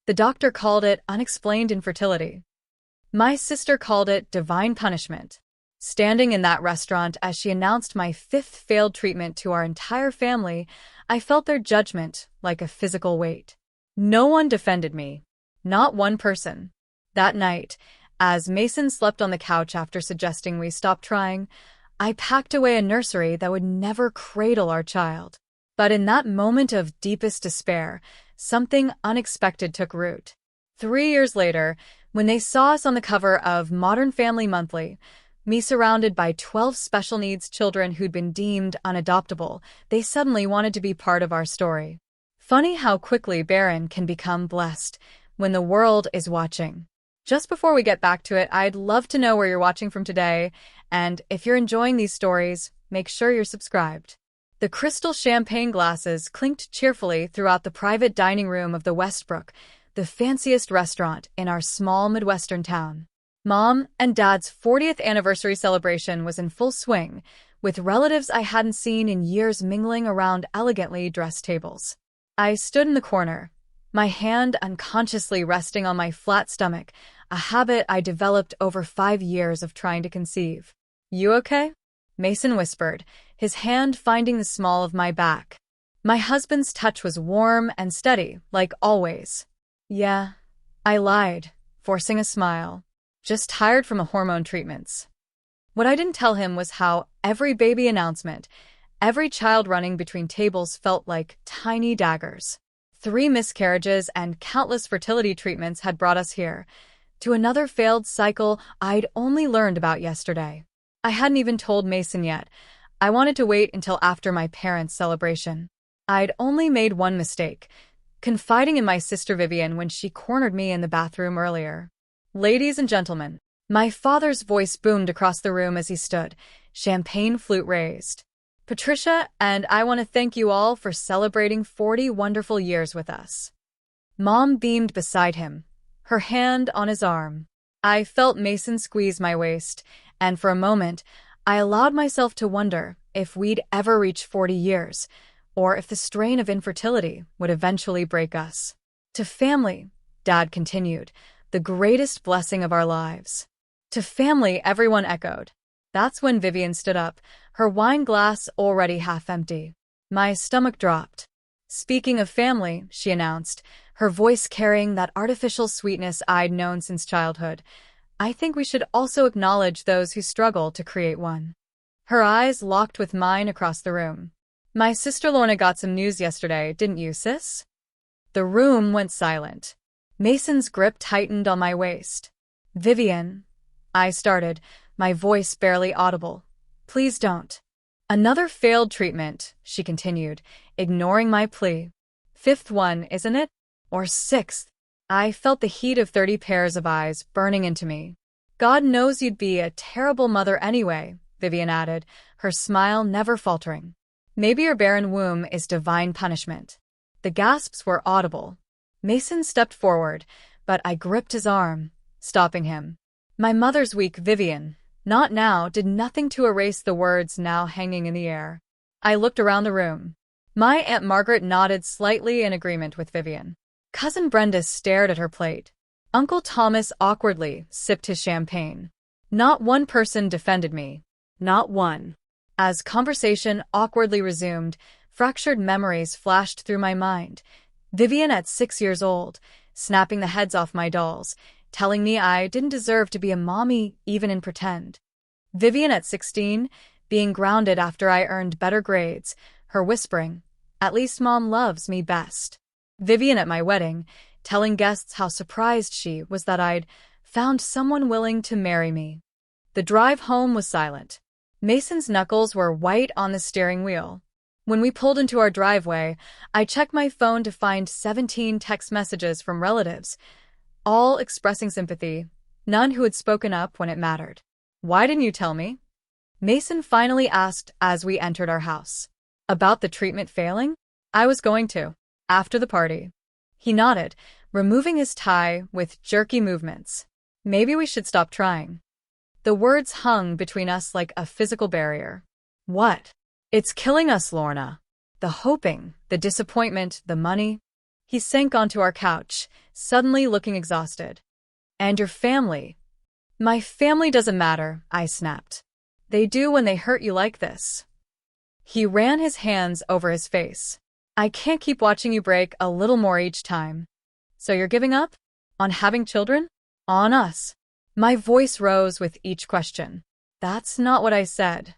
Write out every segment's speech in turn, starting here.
The doctor called it unexplained infertility. My sister called it divine punishment. Standing in that restaurant as she announced my fifth failed treatment to our entire family, I felt their judgment like a physical weight. No one defended me. Not one person. That night, as Mason slept on the couch after suggesting we stop trying, I packed away a nursery that would never cradle our child. But in that moment of deepest despair, something unexpected took root. 3 years later, when they saw us on the cover of Modern Family Monthly, me surrounded by 12 special needs children who'd been deemed unadoptable, they suddenly wanted to be part of our story. Funny how quickly barren can become blessed when the world is watching. Just before we get back to it, I'd love to know where you're watching from today, and if you're enjoying these stories, make sure you're subscribed. The crystal champagne glasses clinked cheerfully throughout the private dining room of the Westbrook, the fanciest restaurant in our small Midwestern town. Mom and Dad's 40th anniversary celebration was in full swing, with relatives I hadn't seen in years mingling around elegantly dressed tables. I stood in the corner, my hand unconsciously resting on my flat stomach, a habit I developed over 5 years of trying to conceive. "You okay?" Mason whispered, his hand finding the small of my back. My husband's touch was warm and steady, like always. "Yeah," I lied, forcing a smile. "Just tired from the hormone treatments." What I didn't tell him was how every baby announcement, every child running between tables felt like tiny daggers. 3 miscarriages and countless fertility treatments had brought us here, to another failed cycle I'd only learned about yesterday. I hadn't even told Mason yet. I wanted to wait until after my parents' celebration. I'd only made one mistake, confiding in my sister Vivian when she cornered me in the bathroom earlier. "Ladies and gentlemen," my father's voice boomed across the room as he stood, champagne flute raised. "Patricia and I want to thank you all for celebrating 40 wonderful years with us." Mom beamed beside him, her hand on his arm. I felt Mason squeeze my waist, and for a moment, I allowed myself to wonder if we'd ever reach 40 years, or if the strain of infertility would eventually break us. "To family," Dad continued, "the greatest blessing of our lives." "To family," everyone echoed. That's when Vivian stood up, her wine glass already half empty. My stomach dropped. "Speaking of family," she announced, her voice carrying that artificial sweetness I'd known since childhood, "I think we should also acknowledge those who struggle to create one." Her eyes locked with mine across the room. "My sister Lorna got some news yesterday, didn't you, sis?" The room went silent. Mason's grip tightened on my waist. "Vivian," I started, my voice barely audible. "Please don't." "Another failed treatment," she continued, ignoring my plea. "5th one, isn't it? Or 6th? I felt the heat of 30 pairs of eyes burning into me. "God knows you'd be a terrible mother anyway," Vivian added, her smile never faltering. "Maybe your barren womb is divine punishment." The gasps were audible. Mason stepped forward, but I gripped his arm, stopping him. "My mother's weak, Vivian. Not now," did nothing to erase the words now hanging in the air. I looked around the room. My Aunt Margaret nodded slightly in agreement with Vivian. Cousin Brenda stared at her plate. Uncle Thomas awkwardly sipped his champagne. Not one person defended me. Not one. As conversation awkwardly resumed, fractured memories flashed through my mind. Vivian at 6 years old, snapping the heads off my dolls, telling me I didn't deserve to be a mommy even in pretend. Vivian at 16, being grounded after I earned better grades, her whispering, "At least Mom loves me best." Vivian at my wedding, telling guests how surprised she was that I'd found someone willing to marry me. The drive home was silent. Mason's knuckles were white on the steering wheel. When we pulled into our driveway, I checked my phone to find 17 text messages from relatives, all expressing sympathy, none who had spoken up when it mattered. "Why didn't you tell me?" Mason finally asked as we entered our house. "About the treatment failing?" "I was going to. After the party." He nodded, removing his tie with jerky movements. "Maybe we should stop trying." The words hung between us like a physical barrier. "What?" "It's killing us, Lorna. The hoping, the disappointment, the money." He sank onto our couch, suddenly looking exhausted. And your family? My family doesn't matter, I snapped. They do when they hurt you like this. He ran his hands over his face. I can't keep watching you break a little more each time. So you're giving up? On having children? On us? My voice rose with each question. That's not what I said.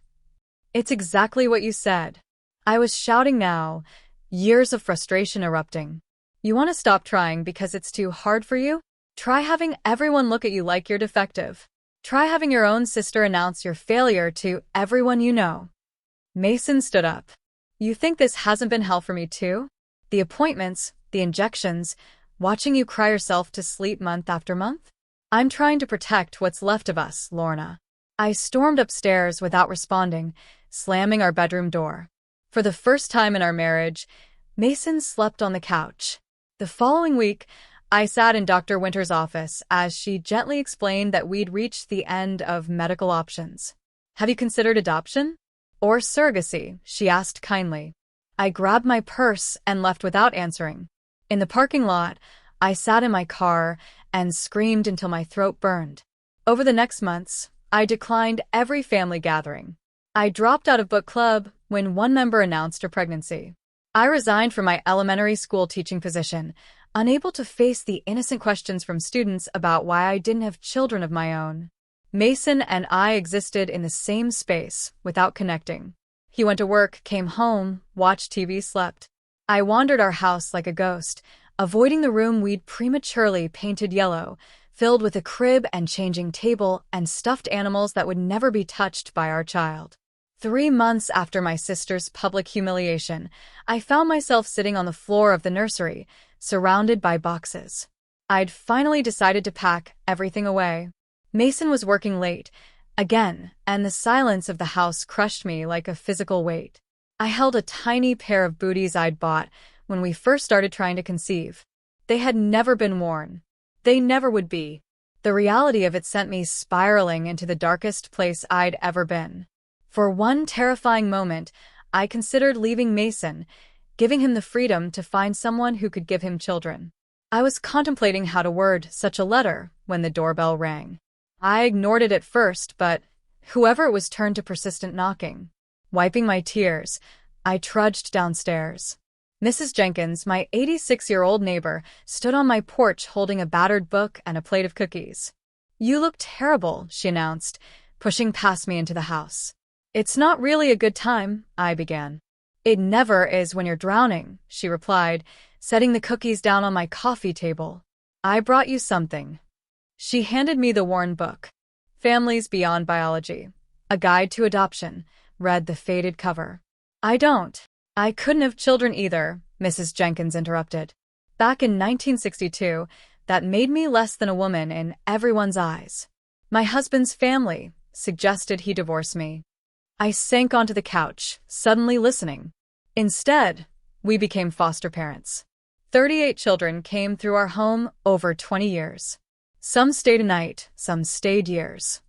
It's exactly what you said. I was shouting now, years of frustration erupting. You want to stop trying because it's too hard for you? Try having everyone look at you like you're defective. Try having your own sister announce your failure to everyone you know. Mason stood up. You think this hasn't been hell for me too? The appointments, the injections, watching you cry yourself to sleep month after month? I'm trying to protect what's left of us, Lorna. I stormed upstairs without responding, slamming our bedroom door. For the first time in our marriage, Mason slept on the couch. The following week, I sat in Dr. Winter's office as she gently explained that we'd reached the end of medical options. Have you considered adoption? Or surrogacy? She asked kindly. I grabbed my purse and left without answering. In the parking lot, I sat in my car and screamed until my throat burned. Over the next months, I declined every family gathering. I dropped out of book club when one member announced her pregnancy. I resigned from my elementary school teaching position, unable to face the innocent questions from students about why I didn't have children of my own. Mason and I existed in the same space, without connecting. He went to work, came home, watched TV, slept. I wandered our house like a ghost, avoiding the room we'd prematurely painted yellow, filled with a crib and changing table and stuffed animals that would never be touched by our child. 3 months after my sister's public humiliation, I found myself sitting on the floor of the nursery, surrounded by boxes. I'd finally decided to pack everything away. Mason was working late, again, and the silence of the house crushed me like a physical weight. I held a tiny pair of booties I'd bought when we first started trying to conceive. They had never been worn. They never would be. The reality of it sent me spiraling into the darkest place I'd ever been. For one terrifying moment, I considered leaving Mason, giving him the freedom to find someone who could give him children. I was contemplating how to word such a letter when the doorbell rang. I ignored it at first, but whoever it was turned to persistent knocking. Wiping my tears, I trudged downstairs. Mrs. Jenkins, my 86-year-old neighbor, stood on my porch holding a battered book and a plate of cookies. You look terrible, she announced, pushing past me into the house. It's not really a good time, I began. It never is when you're drowning, she replied, setting the cookies down on my coffee table. I brought you something. She handed me the worn book. Families Beyond Biology. A Guide to Adoption, read the faded cover. I don't. I couldn't have children either, Mrs. Jenkins interrupted. Back in 1962, that made me less than a woman in everyone's eyes. My husband's family suggested he divorce me. I sank onto the couch, suddenly listening. Instead, we became foster parents. 38 children came through our home over 20 years. Some stayed a night, some stayed years.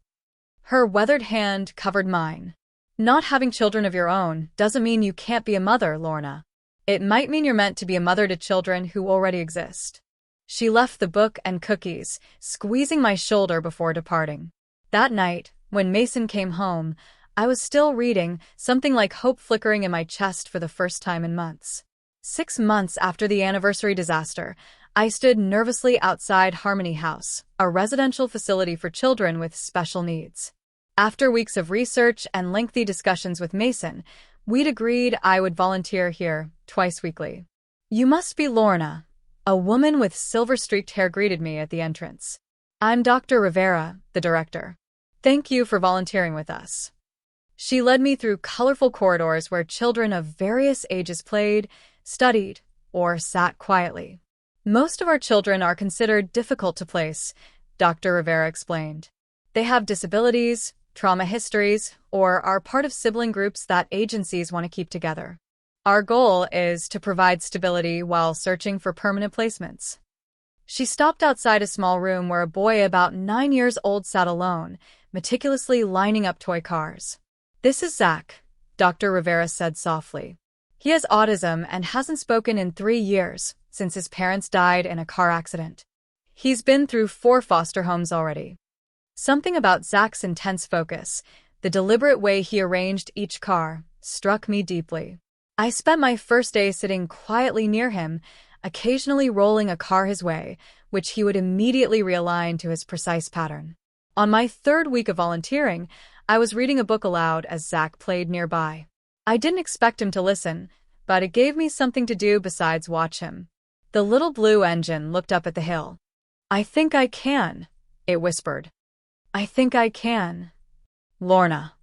Her weathered hand covered mine. Not having children of your own doesn't mean you can't be a mother, Lorna. It might mean you're meant to be a mother to children who already exist. She left the book and cookies, squeezing my shoulder before departing. That night, when Mason came home, I was still reading, something like hope flickering in my chest for the first time in months. 6 months after the anniversary disaster, I stood nervously outside Harmony House, a residential facility for children with special needs. After weeks of research and lengthy discussions with Mason, we'd agreed I would volunteer here twice weekly. You must be Lorna. A woman with silver-streaked hair greeted me at the entrance. I'm Dr. Rivera, the director. Thank you for volunteering with us. She led me through colorful corridors where children of various ages played, studied, or sat quietly. Most of our children are considered difficult to place, Dr. Rivera explained. They have disabilities, trauma histories, or are part of sibling groups that agencies want to keep together. Our goal is to provide stability while searching for permanent placements. She stopped outside a small room where a boy about 9 years old sat alone, meticulously lining up toy cars. This is Zach, Dr. Rivera said softly. He has autism and hasn't spoken in 3 years, since his parents died in a car accident. He's been through 4 foster homes already. Something about Zach's intense focus, the deliberate way he arranged each car, struck me deeply. I spent my first day sitting quietly near him, occasionally rolling a car his way, which he would immediately realign to his precise pattern. On my 3rd week of volunteering, I was reading a book aloud as Zach played nearby. I didn't expect him to listen, but it gave me something to do besides watch him. The little blue engine looked up at the hill. "I think I can," it whispered. "I think I can. Lorna."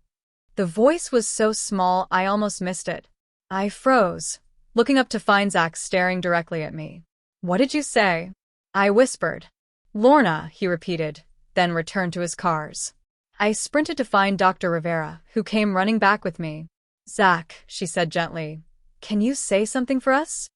The voice was so small I almost missed it. I froze, looking up to find Zach staring directly at me. "What did you say?" I whispered. "Lorna," he repeated, then returned to his cars. I sprinted to find Dr. Rivera, who came running back with me. "Zach," she said gently, "can you say something for us?"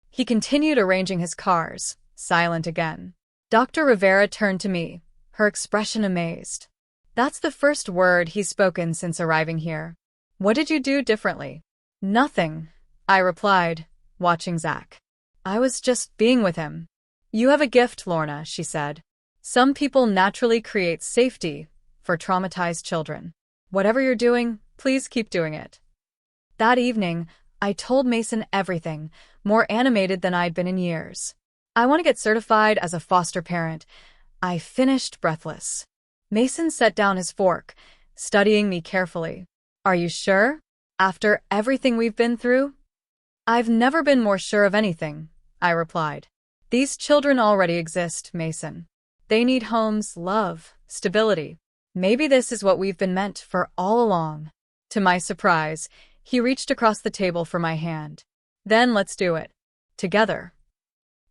He continued arranging his cars, silent again. Dr. Rivera turned to me, her expression amazed. "That's the first word he's spoken since arriving here. What did you do differently?" "Nothing," I replied, watching Zach. "I was just being with him." "You have a gift, Lorna," she said. "Some people naturally create safety for traumatized children. Whatever you're doing, please keep doing it." That evening, I told Mason everything, more animated than I'd been in years. "I want to get certified as a foster parent," I finished breathless. Mason set down his fork, studying me carefully. "Are you sure? After everything we've been through?" "I've never been more sure of anything," I replied. "These children already exist, Mason. They need homes, love, stability. Maybe this is what we've been meant for all along." To my surprise, he reached across the table for my hand. "Then let's do it. Together."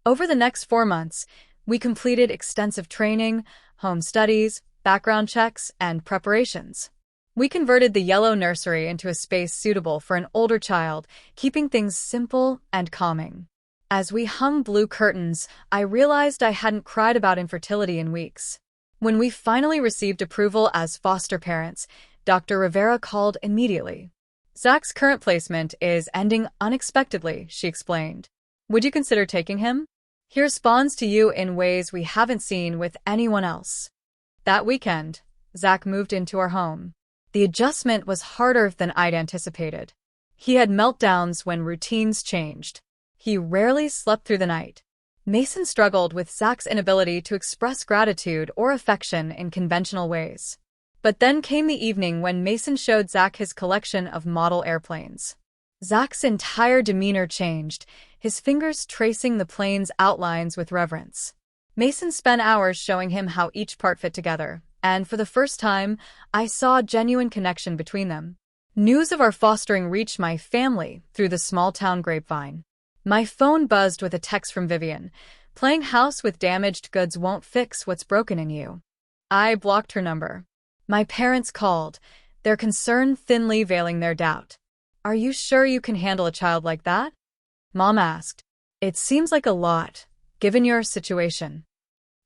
Over the next 4 months, we completed extensive training, home studies, background checks, and preparations. We converted the yellow nursery into a space suitable for an older child, keeping things simple and calming. As we hung blue curtains, I realized I hadn't cried about infertility in weeks. When we finally received approval as foster parents, Dr. Rivera called immediately. "Zach's current placement is ending unexpectedly," she explained. "Would you consider taking him? He responds to you in ways we haven't seen with anyone else." That weekend, Zach moved into our home. The adjustment was harder than I'd anticipated. He had meltdowns when routines changed. He rarely slept through the night. Mason struggled with Zach's inability to express gratitude or affection in conventional ways. But then came the evening when Mason showed Zach his collection of model airplanes. Zach's entire demeanor changed, his fingers tracing the plane's outlines with reverence. Mason spent hours showing him how each part fit together, and for the first time, I saw a genuine connection between them. News of our fostering reached my family through the small-town grapevine. My phone buzzed with a text from Vivian. "Playing house with damaged goods won't fix what's broken in you." I blocked her number. My parents called, their concern thinly veiling their doubt. "Are you sure you can handle a child like that?" Mom asked. "It seems like a lot, given your situation."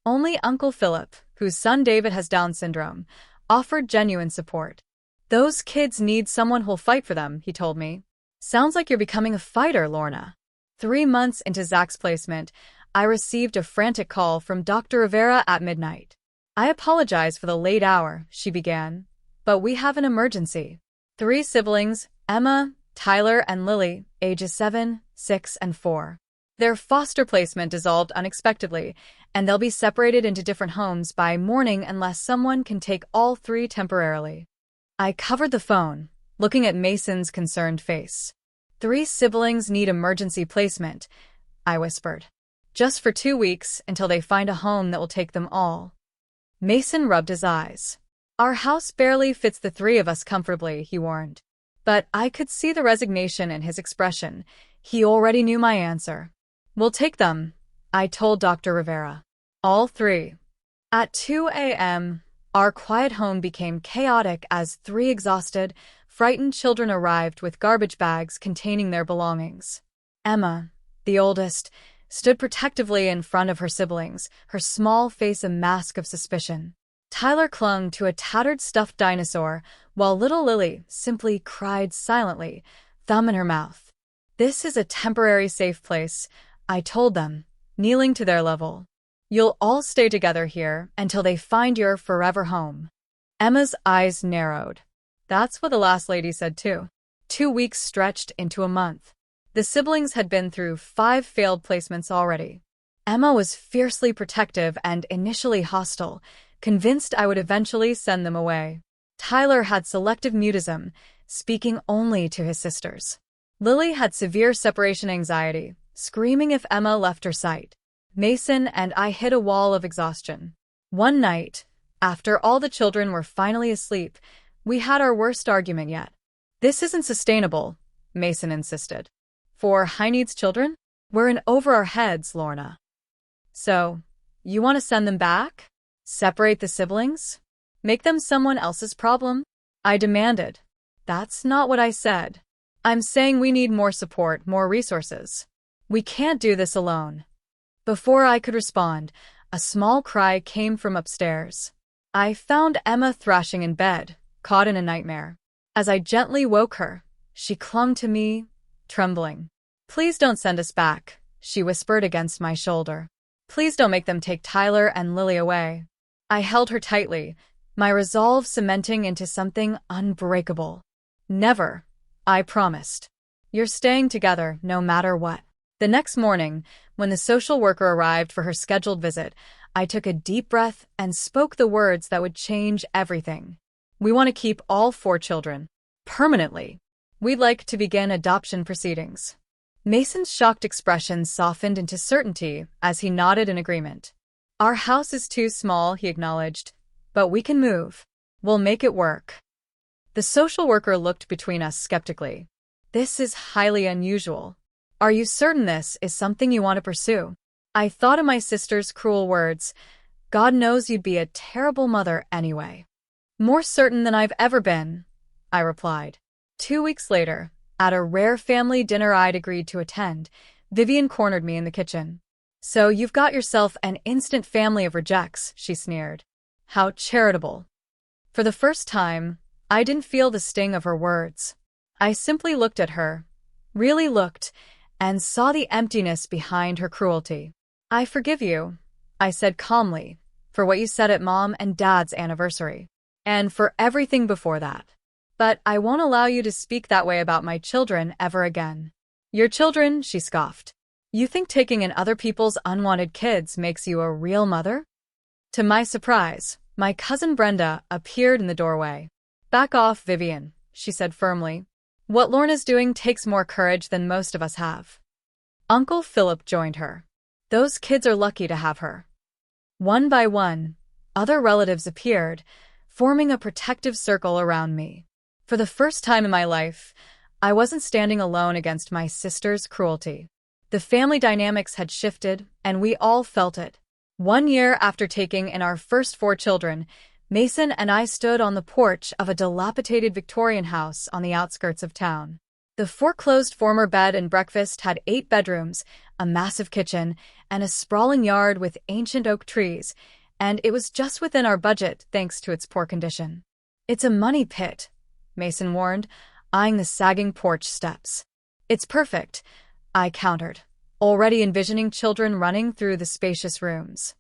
Only Uncle Philip, whose son David has Down syndrome, offered genuine support. "Those kids need someone who'll fight for them," he told me. "Sounds like you're becoming a fighter, Lorna." 3 months into Zach's placement, I received a frantic call from Dr. Rivera at midnight. "I apologize for the late hour," she began, "but we have an emergency. 3 siblings, Emma, Tyler, and Lily, ages 7, 6, and 4. Their foster placement dissolved unexpectedly, and they'll be separated into different homes by morning unless someone can take all 3 temporarily." I covered the phone, looking at Mason's concerned face. "3 siblings need emergency placement," I whispered. "Just for 2 weeks until they find a home that will take them all." Mason rubbed his eyes. "Our house barely fits the 3 of us comfortably," he warned. But I could see the resignation in his expression. He already knew my answer. "We'll take them," I told Dr. Rivera. "All 3. At 2 a.m., our quiet home became chaotic as 3 exhausted, frightened children arrived with garbage bags containing their belongings. Emma, the oldest, stood protectively in front of her siblings, her small face a mask of suspicion. Tyler clung to a tattered stuffed dinosaur, while little Lily simply cried silently, thumb in her mouth. "This is a temporary safe place," I told them, kneeling to their level. You'll all stay together here until they find your forever home. Emma's eyes narrowed. That's what the last lady said too. 2 weeks stretched into a month. The siblings had been through 5 failed placements already. Emma was fiercely protective and initially hostile, convinced I would eventually send them away. Tyler had selective mutism, speaking only to his sisters. Lily had severe separation anxiety, screaming if Emma left her sight. Mason and I hit a wall of exhaustion. One night, after all the children were finally asleep, we had our worst argument yet. This isn't sustainable, Mason insisted. For high-needs children? We're in over our heads, Lorna. So, you want to send them back? Separate the siblings? Make them someone else's problem? I demanded. That's not what I said. I'm saying we need more support, more resources. We can't do this alone. Before I could respond, a small cry came from upstairs. I found Emma thrashing in bed, caught in a nightmare. As I gently woke her, she clung to me, trembling. Please don't send us back, she whispered against my shoulder. Please don't make them take Tyler and Lily away. I held her tightly, my resolve cementing into something unbreakable. Never, I promised. You're staying together no matter what. The next morning, when the social worker arrived for her scheduled visit, I took a deep breath and spoke the words that would change everything. We want to keep all 4 children. Permanently. We'd like to begin adoption proceedings. Mason's shocked expression softened into certainty as he nodded in agreement. Our house is too small, he acknowledged, but we can move. We'll make it work. The social worker looked between us skeptically. This is highly unusual. Are you certain this is something you want to pursue? I thought of my sister's cruel words. God knows you'd be a terrible mother anyway. More certain than I've ever been, I replied. 2 weeks later, at a rare family dinner I'd agreed to attend, Vivian cornered me in the kitchen. So you've got yourself an instant family of rejects, she sneered. How charitable. For the first time, I didn't feel the sting of her words. I simply looked at her, really looked, and saw the emptiness behind her cruelty. I forgive you, I said calmly, for what you said at Mom and Dad's anniversary. And for everything before that. But I won't allow you to speak that way about my children ever again. Your children, she scoffed. You think taking in other people's unwanted kids makes you a real mother? To my surprise, my cousin Brenda appeared in the doorway. Back off, Vivian, she said firmly. What Lorna's doing takes more courage than most of us have. Uncle Philip joined her. Those kids are lucky to have her. One by one, other relatives appeared, forming a protective circle around me. For the first time in my life, I wasn't standing alone against my sister's cruelty. The family dynamics had shifted, and we all felt it. 1 year after taking in our first 4 children, Mason and I stood on the porch of a dilapidated Victorian house on the outskirts of town. The foreclosed former bed and breakfast had 8 bedrooms, a massive kitchen, and a sprawling yard with ancient oak trees, and it was just within our budget thanks to its poor condition. It's a money pit, Mason warned, eyeing the sagging porch steps. It's perfect, I countered, already envisioning children running through the spacious rooms.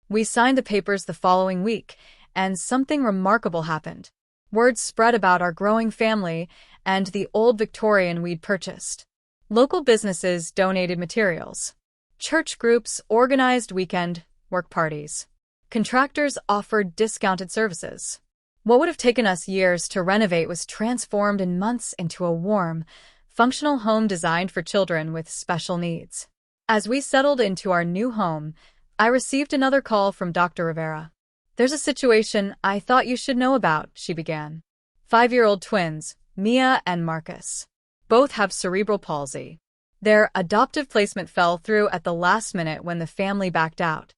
We signed the papers the following week, and something remarkable happened. Word spread about our growing family and the old Victorian we'd purchased. Local businesses donated materials. Church groups organized weekend work parties. Contractors offered discounted services. What would have taken us years to renovate was transformed in months into a warm, functional home designed for children with special needs. As we settled into our new home, I received another call from Dr. Rivera. There's a situation I thought you should know about, she began. 5-year-old twins, Mia and Marcus. Both have cerebral palsy. Their adoptive placement fell through at the last minute when the family backed out.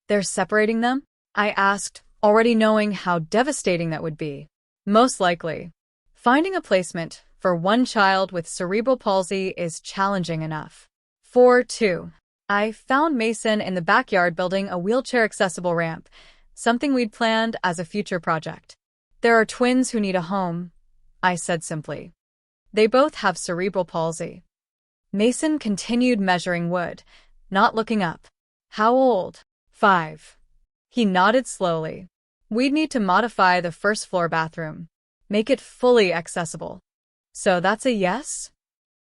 They're separating them? I asked, already knowing how devastating that would be. Most likely. Finding a placement for one child with cerebral palsy is challenging enough. 4-2. I found Mason in the backyard building a wheelchair-accessible ramp, something we'd planned as a future project. There are twins who need a home, I said simply. They both have cerebral palsy. Mason continued measuring wood, not looking up. How old? 5. He nodded slowly. We'd need to modify the first floor bathroom. Make it fully accessible. So that's a yes?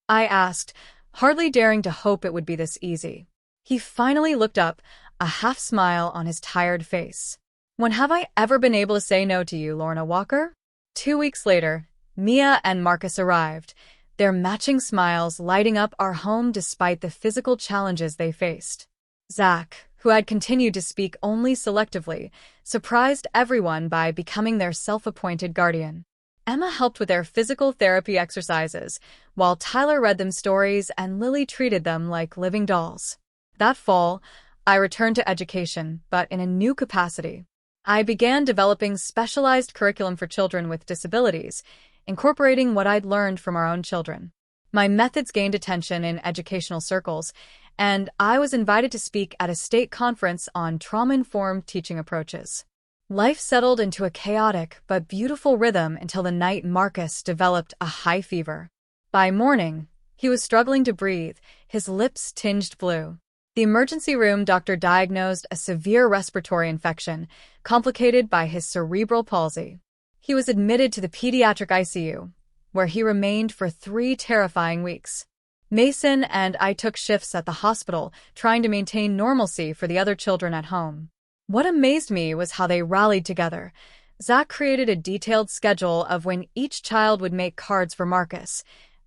I asked, hardly daring to hope it would be this easy. He finally looked up, a half smile on his tired face. When have I ever been able to say no to you, Lorna Walker? 2 weeks later, Mia and Marcus arrived, their matching smiles lighting up our home despite the physical challenges they faced. Zach, who had continued to speak only selectively, surprised everyone by becoming their self-appointed guardian. Emma helped with their physical therapy exercises, while Tyler read them stories and Lily treated them like living dolls. That fall, I returned to education, but in a new capacity. I began developing specialized curriculum for children with disabilities, incorporating what I'd learned from our own children. My methods gained attention in educational circles, and I was invited to speak at a state conference on trauma-informed teaching approaches. Life settled into a chaotic but beautiful rhythm until the night Marcus developed a high fever. By morning, he was struggling to breathe, his lips tinged blue. The emergency room doctor diagnosed a severe respiratory infection, complicated by his cerebral palsy. He was admitted to the pediatric ICU, where he remained for 3 terrifying weeks. Mason and I took shifts at the hospital, trying to maintain normalcy for the other children at home. What amazed me was how they rallied together. Zach created a detailed schedule of when each child would make cards for Marcus.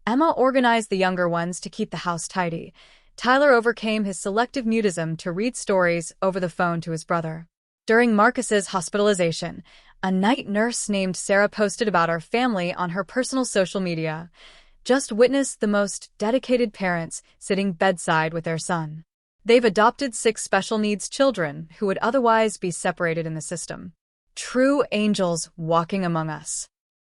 Emma organized the younger ones to keep the house tidy. Tyler overcame his selective mutism to read stories over the phone to his brother. During Marcus's hospitalization, a night nurse named Sarah posted about our family on her personal social media. Just witnessed the most dedicated parents sitting bedside with their son. They've adopted 6 special needs children who would otherwise be separated in the system. True angels walking among us.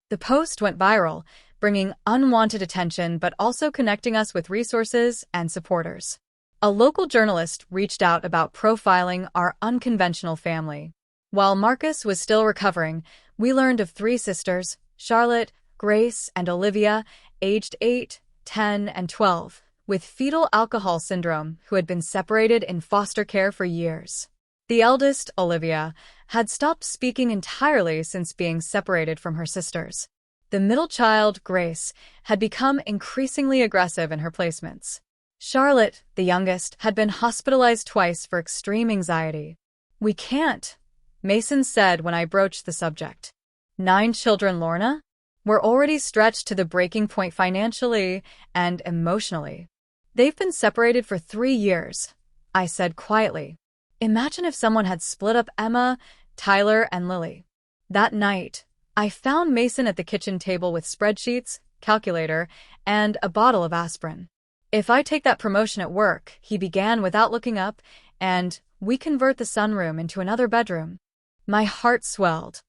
The post went viral, bringing unwanted attention but also connecting us with resources and supporters. A local journalist reached out about profiling our unconventional family. While Marcus was still recovering, we learned of 3 sisters, Charlotte, Grace, and Olivia, aged 8, 10, and 12, with fetal alcohol syndrome who had been separated in foster care for years. The eldest, Olivia, had stopped speaking entirely since being separated from her sisters. The middle child, Grace, had become increasingly aggressive in her placements. Charlotte, the youngest, had been hospitalized twice for extreme anxiety. "We can't," Mason said when I broached the subject. 9 children, Lorna? We're already stretched to the breaking point financially and emotionally. They've been separated for 3 years, I said quietly. Imagine if someone had split up Emma, Tyler, and Lily. That night, I found Mason at the kitchen table with spreadsheets, calculator, and a bottle of aspirin. "If I take that promotion at work," he began without looking up, "and we convert the sunroom into another bedroom." My heart swelled.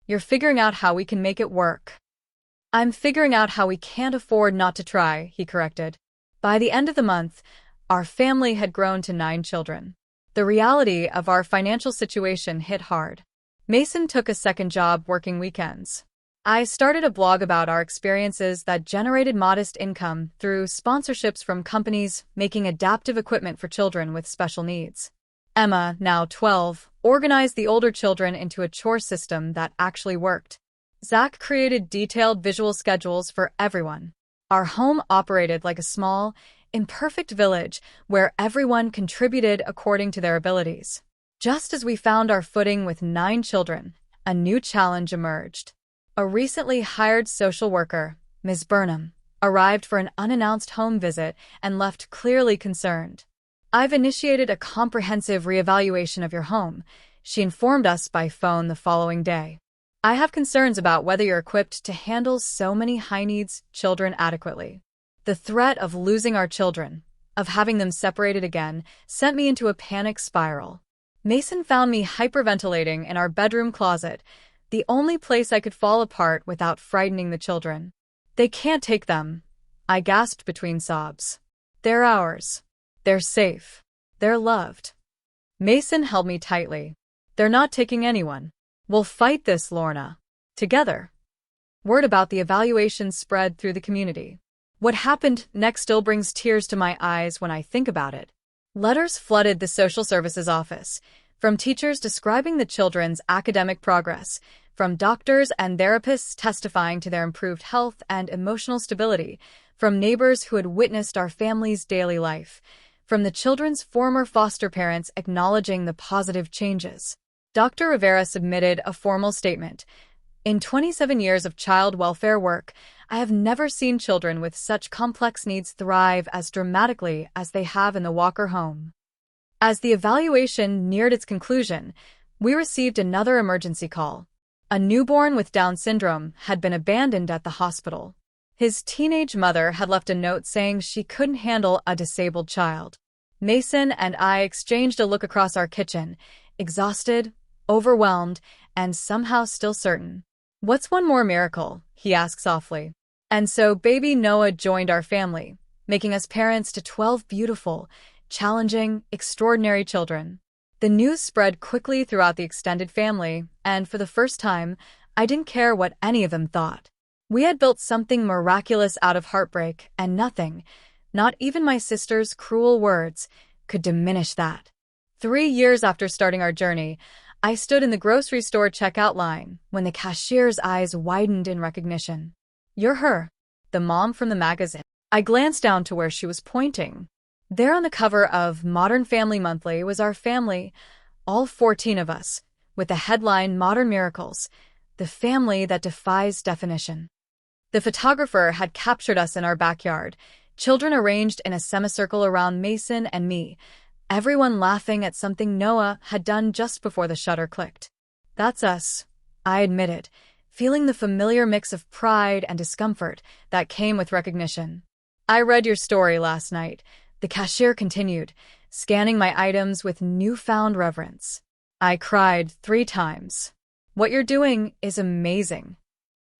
"You're figuring out how we can make it work." "I'm figuring out how we can't afford not to try," he corrected. By the end of the month, our family had grown to 9 children. The reality of our financial situation hit hard. Mason took a second job working weekends. I started a blog about our experiences that generated modest income through sponsorships from companies making adaptive equipment for children with special needs. Emma, now 12, organized the older children into a chore system that actually worked. Zach created detailed visual schedules for everyone. Our home operated like a small, imperfect village where everyone contributed according to their abilities. Just as we found our footing with 9 children, a new challenge emerged. A recently hired social worker, Ms. Burnham, arrived for an unannounced home visit and left clearly concerned. "I've initiated a comprehensive reevaluation of your home," she informed us by phone the following day. "I have concerns about whether you're equipped to handle so many high-needs children adequately." The threat of losing our children, of having them separated again, sent me into a panic spiral. Mason found me hyperventilating in our bedroom closet, the only place I could fall apart without frightening the children. "They can't take them," I gasped between sobs. "They're ours. They're safe. They're loved." Mason held me tightly. "They're not taking anyone. We'll fight this, Lorna. Together." Word about the evaluation spread through the community. What happened next still brings tears to my eyes when I think about it. Letters flooded the social services office, from teachers describing the children's academic progress, from doctors and therapists testifying to their improved health and emotional stability, from neighbors who had witnessed our family's daily life, from the children's former foster parents acknowledging the positive changes. Dr. Rivera submitted a formal statement. In 27 years of child welfare work, I have never seen children with such complex needs thrive as dramatically as they have in the Walker home. As the evaluation neared its conclusion, we received another emergency call. A newborn with Down syndrome had been abandoned at the hospital. His teenage mother had left a note saying she couldn't handle a disabled child. Mason and I exchanged a look across our kitchen, exhausted, overwhelmed, and somehow still certain. "What's one more miracle?" he asked softly. And so baby Noah joined our family, making us parents to 12 beautiful, challenging, extraordinary children. The news spread quickly throughout the extended family, and for the first time, I didn't care what any of them thought. We had built something miraculous out of heartbreak, and nothing, not even my sister's cruel words, could diminish that. 3 years after starting our journey, I stood in the grocery store checkout line when the cashier's eyes widened in recognition. "You're her, the mom from the magazine." I glanced down to where she was pointing. There on the cover of Modern Family Monthly was our family, all 14 of us, with the headline "Modern Miracles," the family that defies definition. The photographer had captured us in our backyard, children arranged in a semicircle around Mason and me, everyone laughing at something Noah had done just before the shutter clicked. "That's us," I admitted, feeling the familiar mix of pride and discomfort that came with recognition. "I read your story last night," the cashier continued, scanning my items with newfound reverence. "I cried 3 times. What you're doing is amazing."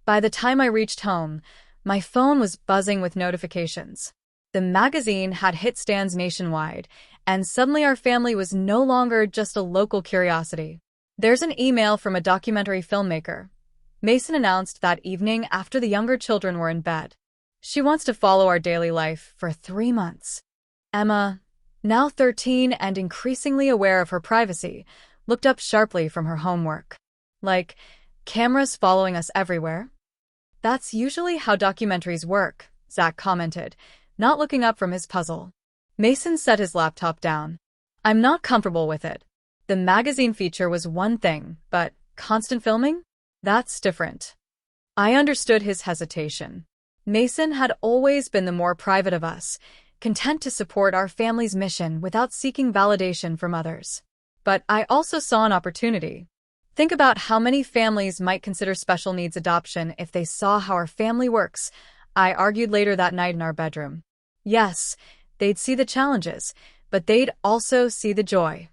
By the time I reached home, my phone was buzzing with notifications. The magazine had hit stands nationwide, and suddenly our family was no longer just a local curiosity. "There's an email from a documentary filmmaker," Mason announced that evening after the younger children were in bed. "She wants to follow our daily life for 3 months. Emma, now 13 and increasingly aware of her privacy, looked up sharply from her homework. "Like, cameras following us everywhere?" "That's usually how documentaries work," Zach commented, not looking up from his puzzle. Mason set his laptop down. "I'm not comfortable with it. The magazine feature was one thing, but constant filming? That's different." I understood his hesitation. Mason had always been the more private of us, content to support our family's mission without seeking validation from others. But I also saw an opportunity. Think about how many families might consider special needs adoption if they saw how our family works, I argued later that night in our bedroom. Yes, they'd see the challenges, but they'd also see the joy.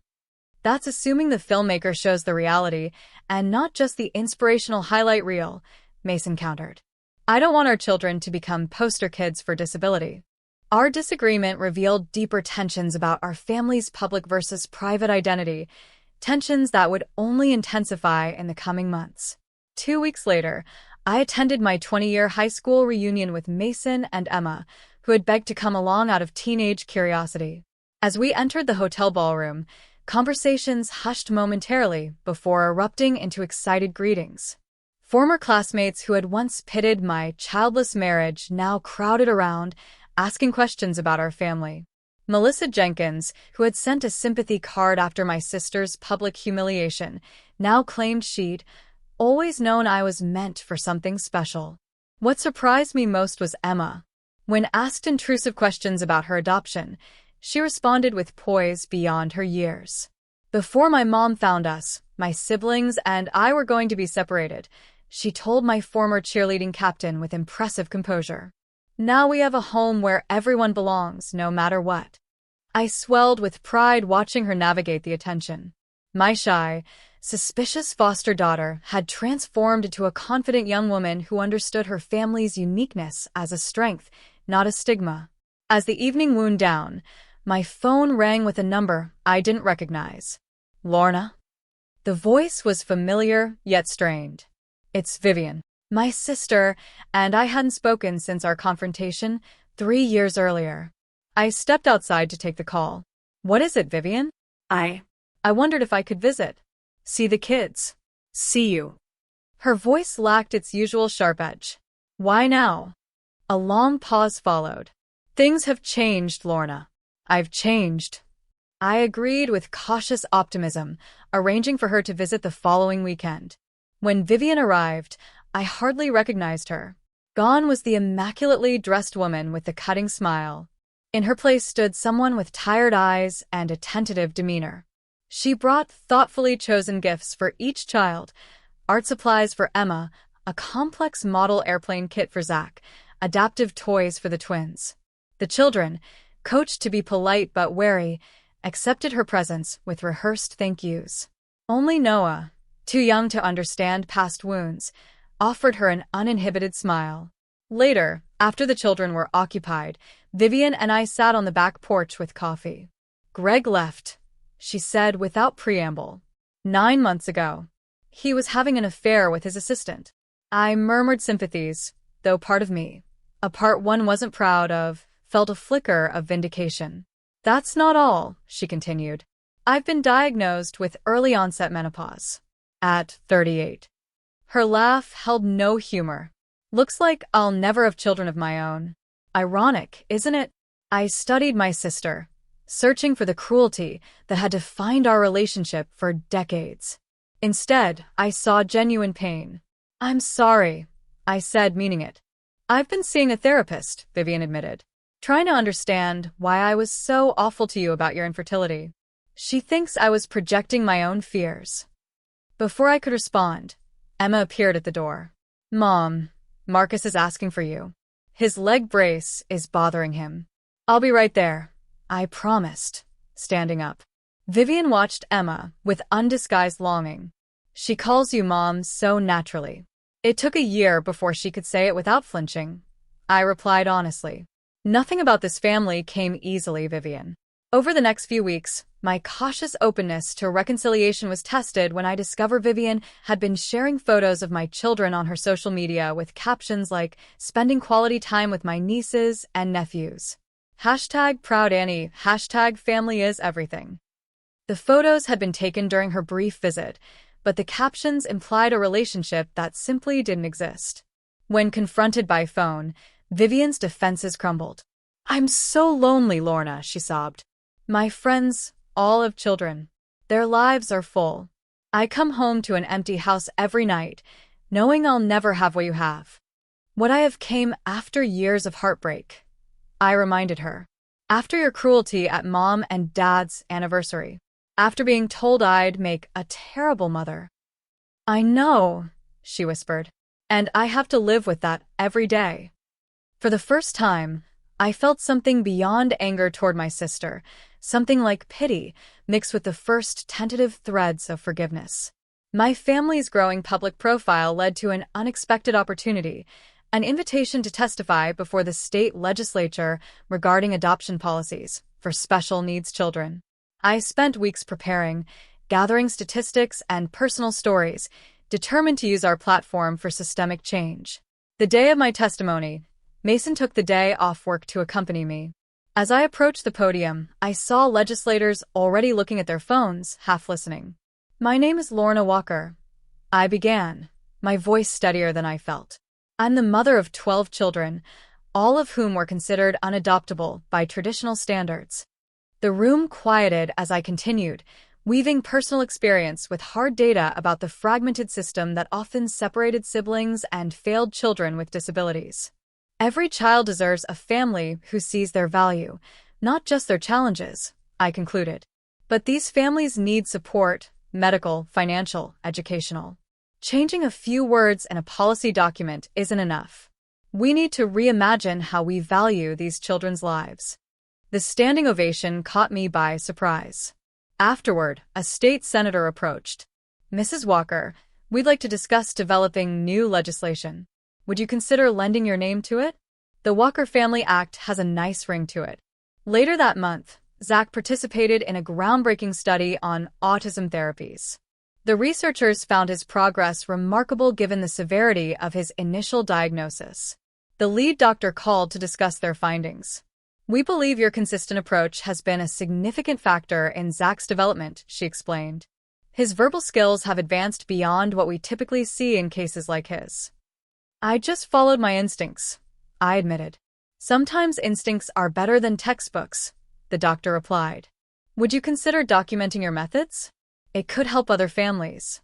"That's assuming the filmmaker shows the reality, and not just the inspirational highlight reel," Mason countered. "I don't want our children to become poster kids for disability." Our disagreement revealed deeper tensions about our family's public versus private identity, tensions that would only intensify in the coming months. 2 weeks later, I attended my 20-year high school reunion with Mason and Emma, who had begged to come along out of teenage curiosity. As we entered the hotel ballroom, conversations hushed momentarily before erupting into excited greetings. Former classmates who had once pitted my childless marriage now crowded around, asking questions about our family. Melissa Jenkins, who had sent a sympathy card after my sister's public humiliation, now claimed she'd always known I was meant for something special. What surprised me most was Emma. When asked intrusive questions about her adoption, she responded with poise beyond her years. "Before my mom found us, my siblings and I were going to be separated," she told my former cheerleading captain with impressive composure. "Now we have a home where everyone belongs, no matter what." I swelled with pride watching her navigate the attention. My shy, suspicious foster daughter had transformed into a confident young woman who understood her family's uniqueness as a strength, not a stigma. As the evening wound down, my phone rang with a number I didn't recognize. "Lorna?" The voice was familiar, yet strained. "It's Vivian, my sister, and I hadn't spoken since our confrontation 3 years earlier." I stepped outside to take the call. What is it, Vivian? I I wondered if I could visit. See the kids. see you. Her voice lacked its usual sharp edge. Why now? A long pause followed. Things have changed, Lorna. I've changed. I agreed with cautious optimism, arranging for her to visit the following weekend. When Vivian arrived, I hardly recognized her. Gone was the immaculately dressed woman with the cutting smile. In her place stood someone with tired eyes and a tentative demeanor. She brought thoughtfully chosen gifts for each child: art supplies for Emma, a complex model airplane kit for Zach, adaptive toys for the twins. The children, coached to be polite but wary, accepted her presence with rehearsed thank yous. Only Noah, too young to understand past wounds, offered her an uninhibited smile. Later, after the children were occupied, Vivian and I sat on the back porch with coffee. Greg left, she said without preamble. 9 months ago. He was having an affair with his assistant. I murmured sympathies, though part of me, a part one wasn't proud of, felt a flicker of vindication. That's not all, she continued. I've been diagnosed with early-onset menopause. At 38. Her laugh held no humor. Looks like I'll never have children of my own. Ironic, isn't it? I studied my sister, searching for the cruelty that had defined our relationship for decades. Instead, I saw genuine pain. I'm sorry, I said, meaning it. I've been seeing a therapist, Vivian admitted, trying to understand why I was so awful to you about your infertility. She thinks I was projecting my own fears. Before I could respond, Emma appeared at the door. Mom, Marcus is asking for you. His leg brace is bothering him. I'll be right there, I promised, standing up. Vivian watched Emma with undisguised longing. She calls you Mom so naturally. It took a year before she could say it without flinching. I replied honestly. Nothing about this family came easily, Vivian. Over the next few weeks, my cautious openness to reconciliation was tested when I discovered Vivian had been sharing photos of my children on her social media with captions like, spending quality time with my nieces and nephews. #proud Annie, #family is everything. The photos had been taken during her brief visit, but the captions implied a relationship that simply didn't exist. When confronted by phone, Vivian's defenses crumbled. I'm so lonely, Lorna, she sobbed. My friends, all have children. Their lives are full. I come home to an empty house every night, knowing I'll never have what you have. What I have came after years of heartbreak. I reminded her. After your cruelty at Mom and Dad's anniversary. After being told I'd make a terrible mother. I know, she whispered, and I have to live with that every day. For the first time, I felt something beyond anger toward my sister, something like pity, mixed with the first tentative threads of forgiveness. My family's growing public profile led to an unexpected opportunity, an invitation to testify before the state legislature regarding adoption policies for special needs children. I spent weeks preparing, gathering statistics and personal stories, determined to use our platform for systemic change. The day of my testimony, Mason took the day off work to accompany me. As I approached the podium, I saw legislators already looking at their phones, half listening. My name is Lorna Walker. I began, my voice steadier than I felt. I'm the mother of 12 children, all of whom were considered unadoptable by traditional standards. The room quieted as I continued, weaving personal experience with hard data about the fragmented system that often separated siblings and failed children with disabilities. Every child deserves a family who sees their value, not just their challenges, I concluded. But these families need support, medical, financial, educational. Changing a few words in a policy document isn't enough. We need to reimagine how we value these children's lives. The standing ovation caught me by surprise. Afterward, a state senator approached. Mrs. Walker, we'd like to discuss developing new legislation. Would you consider lending your name to it? The Walker Family Act has a nice ring to it. Later that month, Zach participated in a groundbreaking study on autism therapies. The researchers found his progress remarkable given the severity of his initial diagnosis. The lead doctor called to discuss their findings. We believe your consistent approach has been a significant factor in Zach's development, she explained. His verbal skills have advanced beyond what we typically see in cases like his. I just followed my instincts, I admitted. Sometimes instincts are better than textbooks, the doctor replied. Would you consider documenting your methods? It could help other families.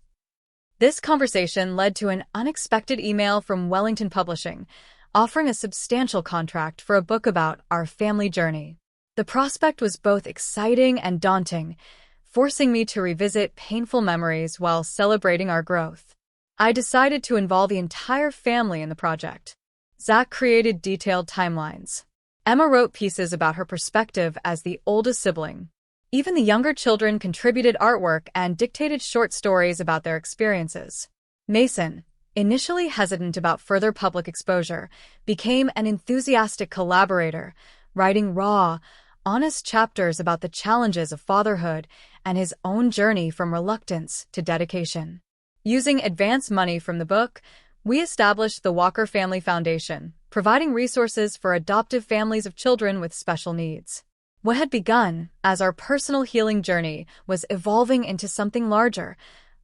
This conversation led to an unexpected email from Wellington Publishing, offering a substantial contract for a book about our family journey. The prospect was both exciting and daunting, forcing me to revisit painful memories while celebrating our growth. I decided to involve the entire family in the project. Zach created detailed timelines. Emma wrote pieces about her perspective as the oldest sibling. Even the younger children contributed artwork and dictated short stories about their experiences. Mason, initially hesitant about further public exposure, became an enthusiastic collaborator, writing raw, honest chapters about the challenges of fatherhood and his own journey from reluctance to dedication. Using advance money from the book, we established the Walker Family Foundation, providing resources for adoptive families of children with special needs. What had begun as our personal healing journey was evolving into something larger,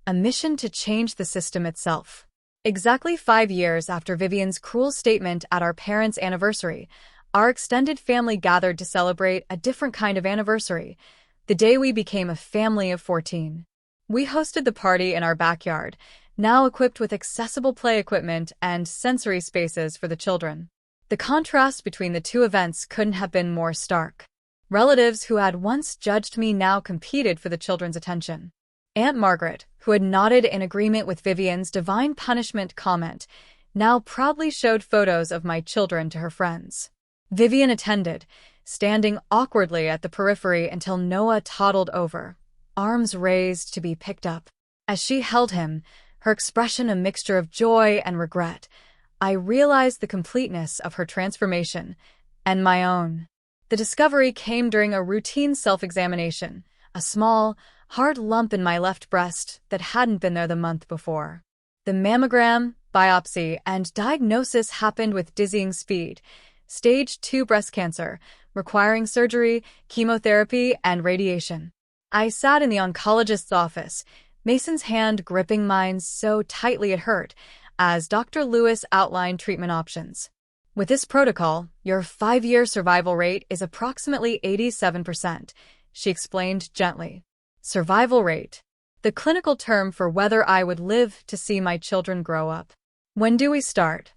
a mission to change the system itself. Exactly 5 years after Vivian's cruel statement at our parents' anniversary, our extended family gathered to celebrate a different kind of anniversary, the day we became a family of 14. We hosted the party in our backyard, now equipped with accessible play equipment and sensory spaces for the children. The contrast between the two events couldn't have been more stark. Relatives who had once judged me now competed for the children's attention. Aunt Margaret, who had nodded in agreement with Vivian's divine punishment comment, now proudly showed photos of my children to her friends. Vivian attended, standing awkwardly at the periphery until Noah toddled over, arms raised to be picked up. As she held him, her expression a mixture of joy and regret, I realized the completeness of her transformation, and my own. The discovery came during a routine self-examination, a small, hard lump in my left breast that hadn't been there the month before. The mammogram, biopsy, and diagnosis happened with dizzying speed. Stage 2 breast cancer, requiring surgery, chemotherapy, and radiation. I sat in the oncologist's office, Mason's hand gripping mine so tightly it hurt, as Dr. Lewis outlined treatment options. With this protocol, your 5-year survival rate is approximately 87%, she explained gently. Survival rate, the clinical term for whether I would live to see my children grow up. When do we start?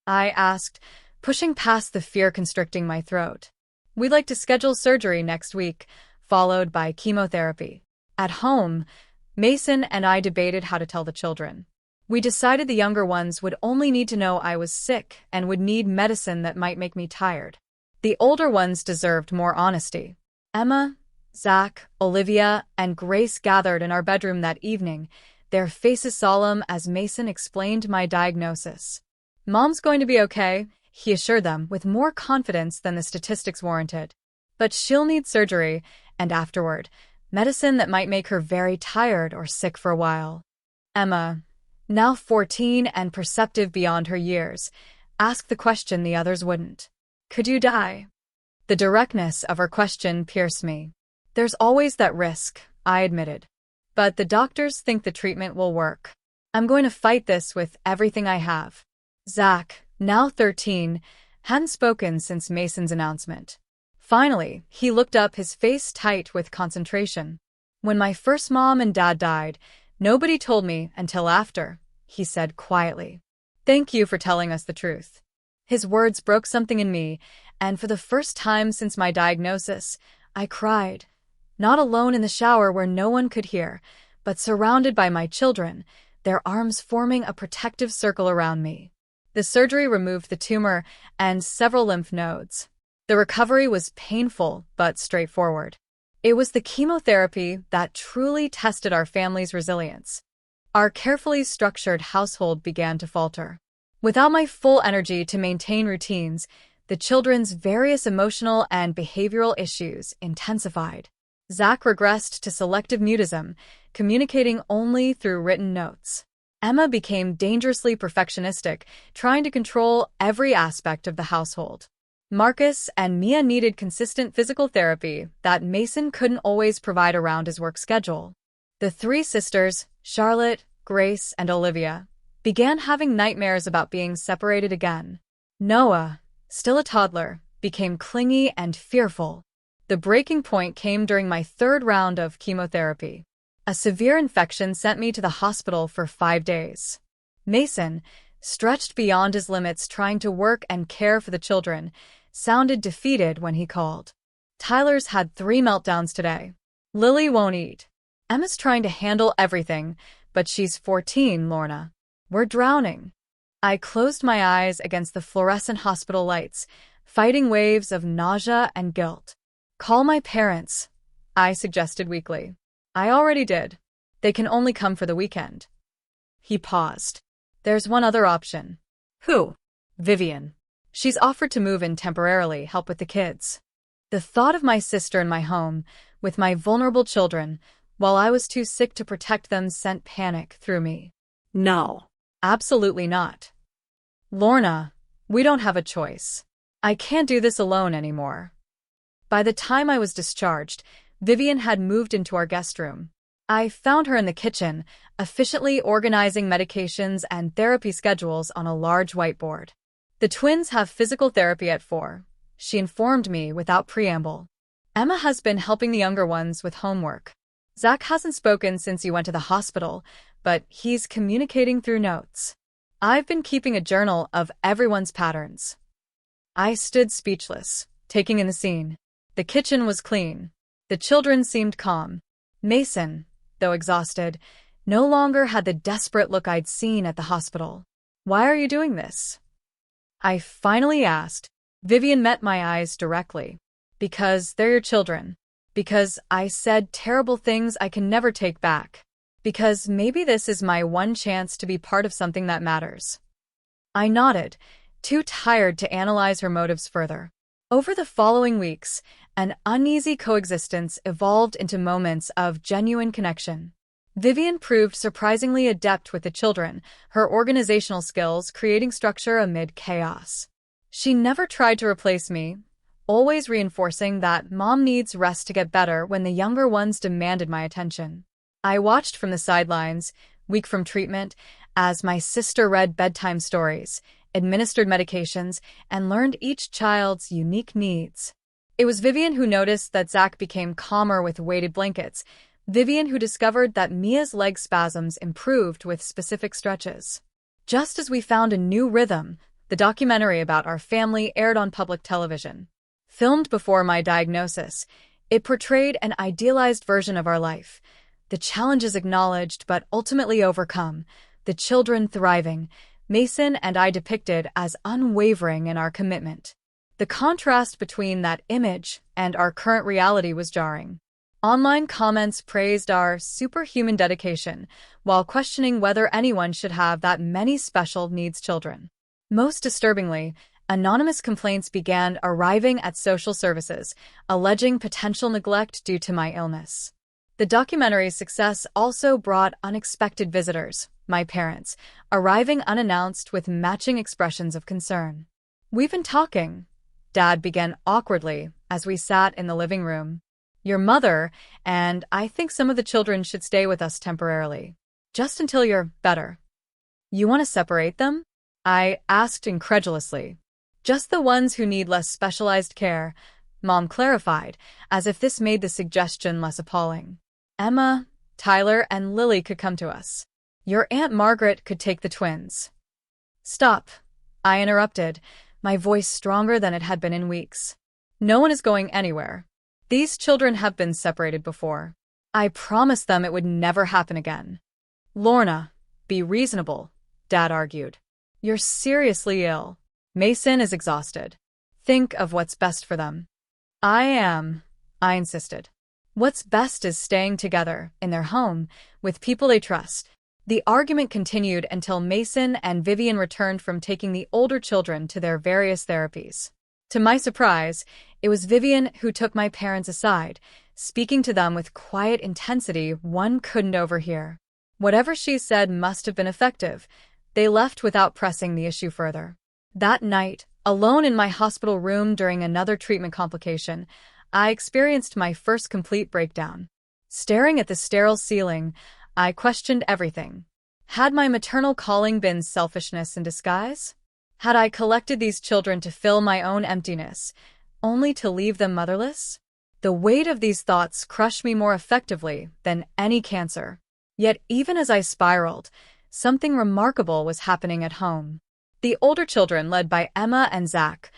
I asked, pushing past the fear constricting my throat. We'd like to schedule surgery next week, followed by chemotherapy. At home, Mason and I debated how to tell the children. We decided the younger ones would only need to know I was sick and would need medicine that might make me tired. The older ones deserved more honesty. Emma, Zach, Olivia, and Grace gathered in our bedroom that evening, their faces solemn as Mason explained my diagnosis. Mom's going to be okay, he assured them with more confidence than the statistics warranted. But she'll need surgery, and afterward, medicine that might make her very tired or sick for a while. Emma, now 14 and perceptive beyond her years, asked the question the others wouldn't. Could you die? The directness of her question pierced me. There's always that risk, I admitted. But the doctors think the treatment will work. I'm going to fight this with everything I have. Zach, now 13, hadn't spoken since Mason's announcement. Finally, he looked up, his face tight with concentration. When my first mom and dad died, nobody told me until after, he said quietly. Thank you for telling us the truth. His words broke something in me, and for the first time since my diagnosis, I cried. Not alone in the shower where no one could hear, but surrounded by my children, their arms forming a protective circle around me. The surgery removed the tumor and several lymph nodes. The recovery was painful but straightforward. It was the chemotherapy that truly tested our family's resilience. Our carefully structured household began to falter. Without my full energy to maintain routines, the children's various emotional and behavioral issues intensified. Zach regressed to selective mutism, communicating only through written notes. Emma became dangerously perfectionistic, trying to control every aspect of the household. Marcus and Mia needed consistent physical therapy that Mason couldn't always provide around his work schedule. The three sisters, Charlotte, Grace, and Olivia, began having nightmares about being separated again. Noah, still a toddler, became clingy and fearful. The breaking point came during my third round of chemotherapy. A severe infection sent me to the hospital for 5 days. Mason, stretched beyond his limits trying to work and care for the children, sounded defeated when he called. Tyler's had 3 meltdowns today. Lily won't eat. Emma's trying to handle everything, but she's 14, Lorna. We're drowning. I closed my eyes against the fluorescent hospital lights, fighting waves of nausea and guilt. Call my parents, I suggested weakly. I already did. They can only come for the weekend. He paused. There's one other option. Who? Vivian. She's offered to move in temporarily, help with the kids. The thought of my sister in my home, with my vulnerable children, while I was too sick to protect them, sent panic through me. No. Absolutely not. Lorna, we don't have a choice. I can't do this alone anymore. By the time I was discharged, Vivian had moved into our guest room. I found her in the kitchen, efficiently organizing medications and therapy schedules on a large whiteboard. The twins have physical therapy at 4, she informed me without preamble. Emma has been helping the younger ones with homework. Zach hasn't spoken since he went to the hospital, but he's communicating through notes. I've been keeping a journal of everyone's patterns. I stood speechless, taking in the scene. The kitchen was clean. The children seemed calm. Mason, though exhausted, no longer had the desperate look I'd seen at the hospital. Why are you doing this? I finally asked. Vivian met my eyes directly. Because they're your children. Because I said terrible things I can never take back. Because maybe this is my one chance to be part of something that matters. I nodded, too tired to analyze her motives further. Over the following weeks, an uneasy coexistence evolved into moments of genuine connection. Vivian proved surprisingly adept with the children, her organizational skills creating structure amid chaos. She never tried to replace me, always reinforcing that mom needs rest to get better when the younger ones demanded my attention. I watched from the sidelines, weak from treatment, as my sister read bedtime stories, administered medications, and learned each child's unique needs. It was Vivian who noticed that Zach became calmer with weighted blankets, Vivian who discovered that Mia's leg spasms improved with specific stretches. Just as we found a new rhythm, the documentary about our family aired on public television. Filmed before my diagnosis, it portrayed an idealized version of our life. The challenges acknowledged but ultimately overcome, the children thriving, Mason and I depicted as unwavering in our commitment. The contrast between that image and our current reality was jarring. Online comments praised our superhuman dedication, while questioning whether anyone should have that many special needs children. Most disturbingly, anonymous complaints began arriving at social services, alleging potential neglect due to my illness. The documentary's success also brought unexpected visitors, my parents, arriving unannounced with matching expressions of concern. We've been talking, Dad began awkwardly as we sat in the living room. Your mother and I think some of the children should stay with us temporarily. Just until you're better. You want to separate them? I asked incredulously. Just the ones who need less specialized care, Mom clarified, as if this made the suggestion less appalling. Emma, Tyler, and Lily could come to us. Your Aunt Margaret could take the twins. Stop, I interrupted, my voice stronger than it had been in weeks. No one is going anywhere. These children have been separated before. I promised them it would never happen again. Lorna, be reasonable, Dad argued. You're seriously ill. Mason is exhausted. Think of what's best for them. I am, I insisted. What's best is staying together, in their home, with people they trust. The argument continued until Mason and Vivian returned from taking the older children to their various therapies. To my surprise, it was Vivian who took my parents aside, speaking to them with quiet intensity one couldn't overhear. Whatever she said must have been effective. They left without pressing the issue further. That night, Alone in my hospital room during another treatment complication, I experienced my first complete breakdown. Staring at the sterile ceiling, I questioned everything. Had my maternal calling been selfishness in disguise? Had I collected these children to fill my own emptiness, only to leave them motherless? The weight of these thoughts crushed me more effectively than any cancer. Yet even as I spiraled, something remarkable was happening at home. The older children, led by Emma and Zach,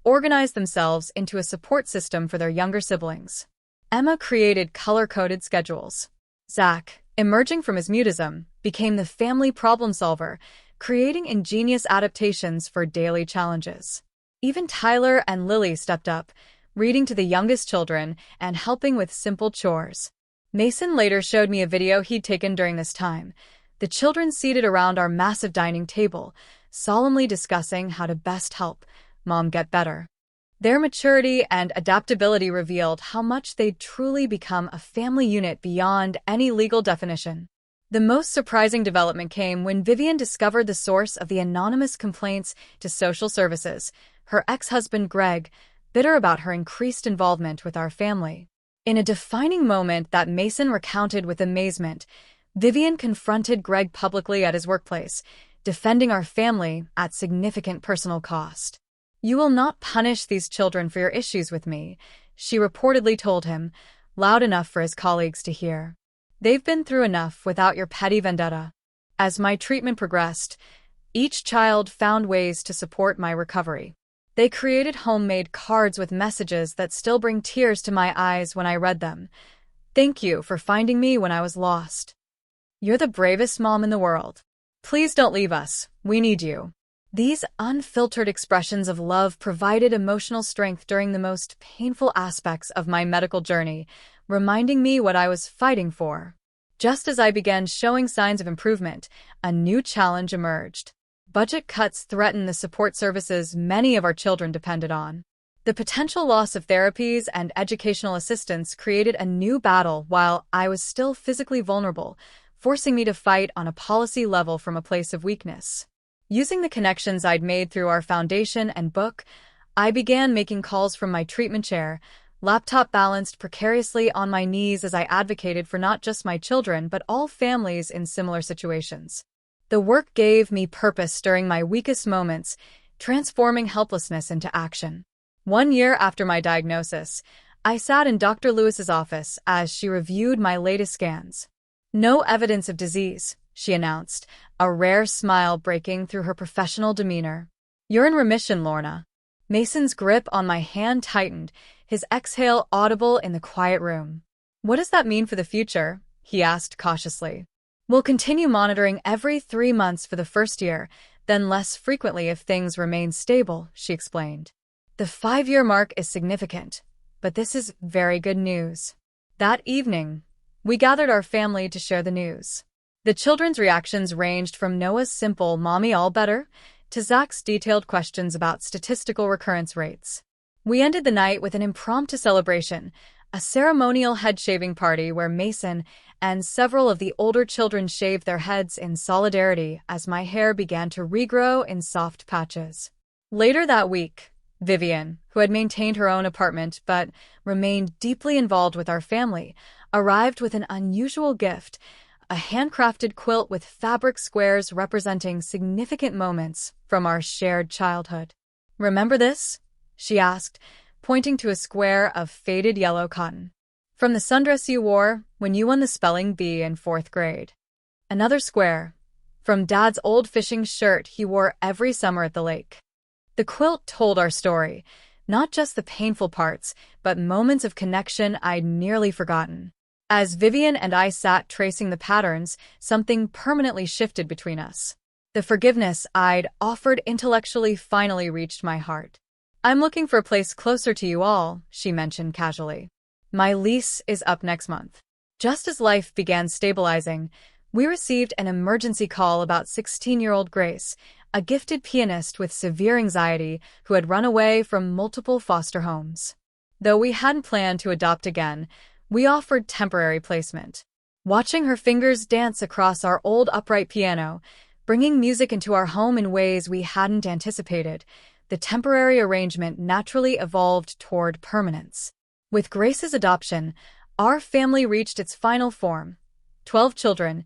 organized themselves into a support system for their younger siblings. Emma created color-coded schedules. Zach, emerging from his mutism, became the family problem solver, creating ingenious adaptations for daily challenges. Even Tyler and Lily stepped up, reading to the youngest children and helping with simple chores. Mason later showed me a video he'd taken during this time. The children seated around our massive dining table, solemnly discussing how to best help Mom get better. Their maturity and adaptability revealed how much they'd truly become a family unit beyond any legal definition. The most surprising development came when Vivian discovered the source of the anonymous complaints to social services, her ex-husband Greg, bitter about her increased involvement with our family. In a defining moment that Mason recounted with amazement, Vivian confronted Greg publicly at his workplace, defending our family at significant personal cost. "You will not punish these children for your issues with me," she reportedly told him, loud enough for his colleagues to hear. "They've been through enough without your petty vendetta." As my treatment progressed, each child found ways to support my recovery. They created homemade cards with messages that still bring tears to my eyes when I read them. "Thank you for finding me when I was lost. You're the bravest mom in the world. Please don't leave us. We need you." These unfiltered expressions of love provided emotional strength during the most painful aspects of my medical journey, reminding me what I was fighting for. Just as I began showing signs of improvement, a new challenge emerged. Budget cuts threatened the support services many of our children depended on. The potential loss of therapies and educational assistance created a new battle while I was still physically vulnerable, forcing me to fight on a policy level from a place of weakness. Using the connections I'd made through our foundation and book, I began making calls from my treatment chair, laptop balanced precariously on my knees as I advocated for not just my children but all families in similar situations. The work gave me purpose during my weakest moments, transforming helplessness into action. 1 year after my diagnosis, I sat in Dr. Lewis's office as she reviewed my latest scans. "No evidence of disease," she announced, a rare smile breaking through her professional demeanor. "You're in remission, Lorna." Mason's grip on my hand tightened, his exhale audible in the quiet room. "What does that mean for the future?" he asked cautiously. "We'll continue monitoring every 3 months for the first year, then less frequently if things remain stable," she explained. "The 5-year mark is significant, but this is very good news." That evening, we gathered our family to share the news. The children's reactions ranged from Noah's simple "Mommy, all better?" to Zach's detailed questions about statistical recurrence rates. We ended the night with an impromptu celebration, a ceremonial head-shaving party where Mason and several of the older children shaved their heads in solidarity as my hair began to regrow in soft patches. Later that week, Vivian, who had maintained her own apartment but remained deeply involved with our family, arrived with an unusual gift, a handcrafted quilt with fabric squares representing significant moments from our shared childhood. "Remember this?" she asked, pointing to a square of faded yellow cotton. "From the sundress you wore when you won the spelling bee in 4th grade. Another square, from Dad's old fishing shirt he wore every summer at the lake." The quilt told our story, not just the painful parts, but moments of connection I'd nearly forgotten. As Vivian and I sat tracing the patterns, something permanently shifted between us. The forgiveness I'd offered intellectually finally reached my heart. "I'm looking for a place closer to you all," she mentioned casually. "My lease is up next month." Just as life began stabilizing, we received an emergency call about 16-year-old Grace, a gifted pianist with severe anxiety who had run away from multiple foster homes. Though we hadn't planned to adopt again, we offered temporary placement. Watching her fingers dance across our old upright piano, bringing music into our home in ways we hadn't anticipated, the temporary arrangement naturally evolved toward permanence. With Grace's adoption, our family reached its final form: 12 children,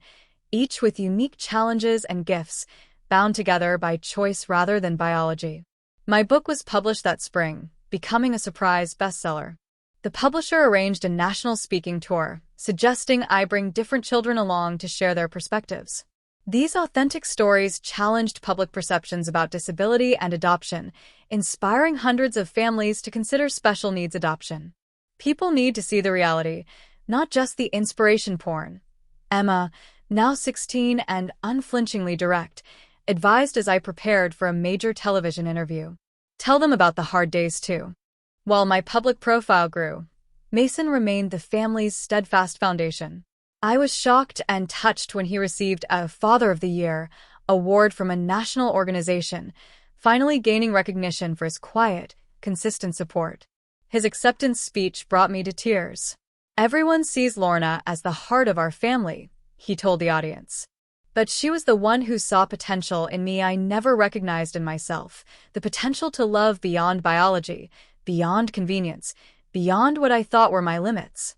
each with unique challenges and gifts, bound together by choice rather than biology. My book was published that spring, becoming a surprise bestseller. The publisher arranged a national speaking tour, suggesting I bring different children along to share their perspectives. These authentic stories challenged public perceptions about disability and adoption, inspiring hundreds of families to consider special needs adoption. People need to see the reality, not just the inspiration porn. Emma, now 16 and unflinchingly direct, advised as I prepared for a major television interview. Tell them about the hard days too. While my public profile grew, Mason remained the family's steadfast foundation. I was shocked and touched when he received a Father of the Year award from a national organization, finally gaining recognition for his quiet, consistent support. His acceptance speech brought me to tears. "Everyone sees Lorna as the heart of our family," he told the audience. "But she was the one who saw potential in me I never recognized in myself, the potential to love beyond biology, beyond convenience, beyond what I thought were my limits."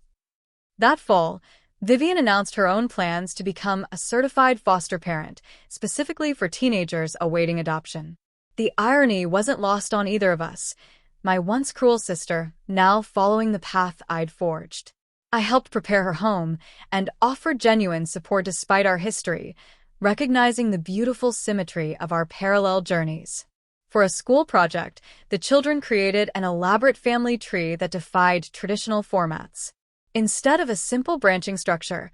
That fall, Vivian announced her own plans to become a certified foster parent, specifically for teenagers awaiting adoption. The irony wasn't lost on either of us. My once cruel sister, now following the path I'd forged. I helped prepare her home and offered genuine support despite our history, recognizing the beautiful symmetry of our parallel journeys. For a school project, the children created an elaborate family tree that defied traditional formats. Instead of a simple branching structure,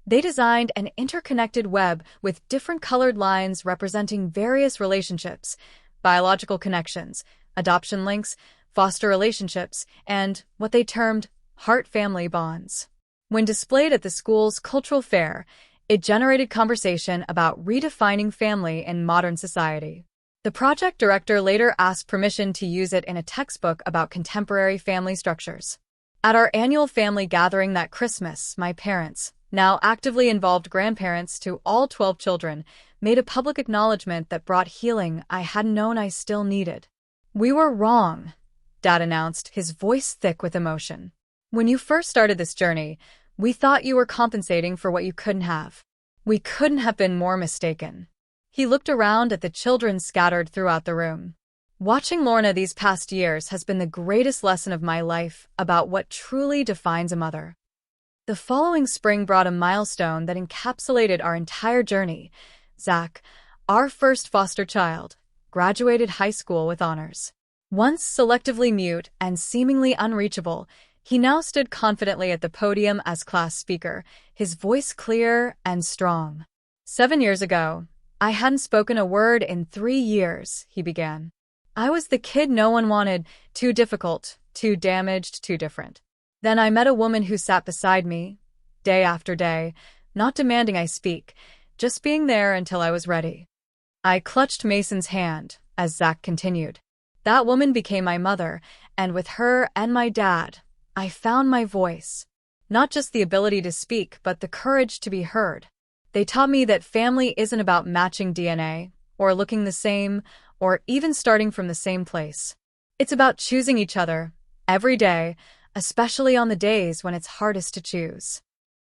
they designed an interconnected web with different colored lines representing various relationships, biological connections, adoption links, foster relationships, and what they termed heart-family bonds. When displayed at the school's cultural fair, it generated conversation about redefining family in modern society. The project director later asked permission to use it in a textbook about contemporary family structures. At our annual family gathering that Christmas, my parents, now actively involved grandparents to all 12 children, made a public acknowledgement that brought healing I hadn't known I still needed. "We were wrong," Dad announced, his voice thick with emotion. "When you first started this journey, we thought you were compensating for what you couldn't have. We couldn't have been more mistaken." He looked around at the children scattered throughout the room. "Watching Lorna these past years has been the greatest lesson of my life about what truly defines a mother." The following spring brought a milestone that encapsulated our entire journey. Zach, our first foster child, graduated high school with honors. Once selectively mute and seemingly unreachable, he now stood confidently at the podium as class speaker, his voice clear and strong. "7 years ago, I hadn't spoken a word in 3 years," he began. "I was the kid no one wanted, too difficult, too damaged, too different. Then I met a woman who sat beside me, day after day, not demanding I speak, just being there until I was ready." I clutched Mason's hand as Zach continued. "That woman became my mother, and with her and my dad, I found my voice. Not just the ability to speak, but the courage to be heard. They taught me that family isn't about matching DNA, or looking the same, or even starting from the same place. It's about choosing each other, every day, especially on the days when it's hardest to choose."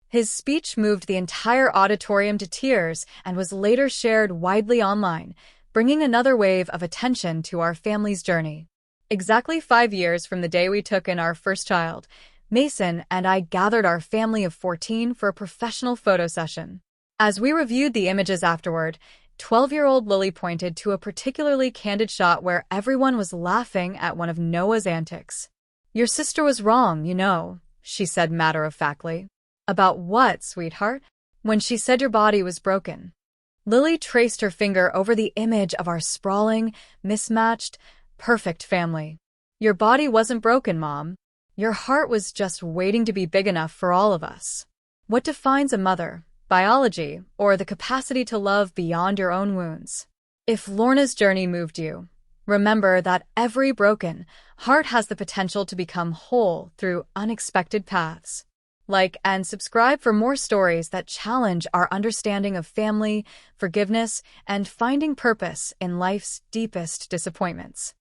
His speech moved the entire auditorium to tears and was later shared widely online, bringing another wave of attention to our family's journey. Exactly 5 years from the day we took in our first child, Mason and I gathered our family of 14 for a professional photo session. As we reviewed the images afterward, 12-year-old Lily pointed to a particularly candid shot where everyone was laughing at one of Noah's antics. "Your sister was wrong, you know," she said matter-of-factly. "About what, sweetheart?" "When she said your body was broken." Lily traced her finger over the image of our sprawling, mismatched, perfect family. "Your body wasn't broken, Mom. Your heart was just waiting to be big enough for all of us." What defines a mother? Biology, or the capacity to love beyond your own wounds? If Lorna's journey moved you, remember that every broken heart has the potential to become whole through unexpected paths. Like and subscribe for more stories that challenge our understanding of family, forgiveness, and finding purpose in life's deepest disappointments.